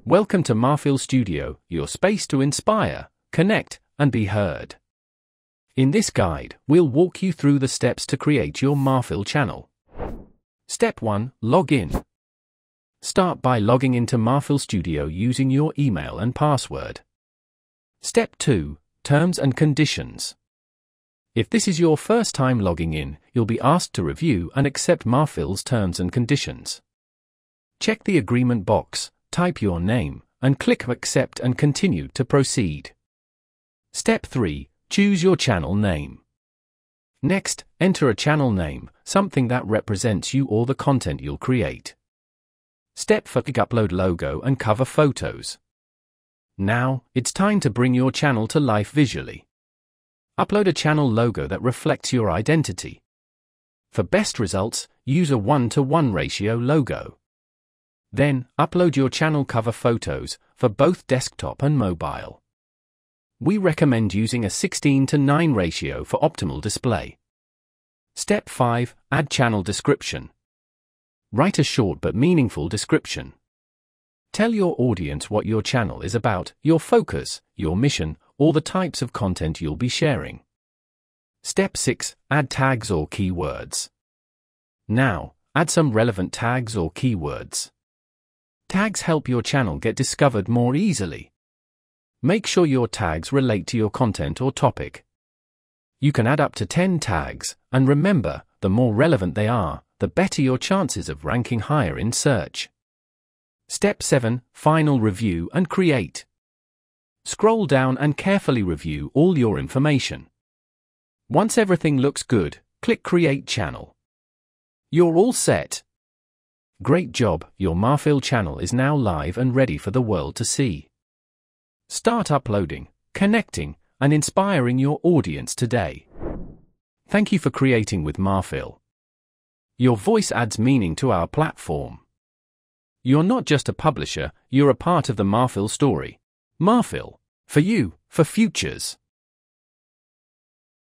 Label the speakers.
Speaker 1: Welcome to Mahfil Studio, your space to inspire, connect, and be heard. In this guide, we'll walk you through the steps to create your Mahfil channel. Step 1. Log in. Start by logging into Mahfil Studio using your email and password. Step 2. Terms and conditions. If this is your first time logging in, you'll be asked to review and accept Mahfil's terms and conditions. Check the agreement box, type your name, and click Accept and Continue to proceed. Step 3. Choose your channel name. Next, enter a channel name, something that represents you or the content you'll create. Step 4. Upload logo and cover photos. Now, it's time to bring your channel to life visually. Upload a channel logo that reflects your identity. For best results, use a 1:1 ratio logo. Then, upload your channel cover photos, for both desktop and mobile. We recommend using a 16:9 ratio for optimal display. Step 5. Add channel description. Write a short but meaningful description. Tell your audience what your channel is about, your focus, your mission, or the types of content you'll be sharing. Step 6. Add tags or keywords. Now, add some relevant tags or keywords. Tags help your channel get discovered more easily. Make sure your tags relate to your content or topic. You can add up to 10 tags, and remember, the more relevant they are, the better your chances of ranking higher in search. Step 7. Final review and create. Scroll down and carefully review all your information. Once everything looks good, click Create Channel. You're all set. Great job, your Mahfil channel is now live and ready for the world to see. Start uploading, connecting, and inspiring your audience today. Thank you for creating with Mahfil. Your voice adds meaning to our platform. You're not just a publisher, you're a part of the Mahfil story. Mahfil, for you, for futures.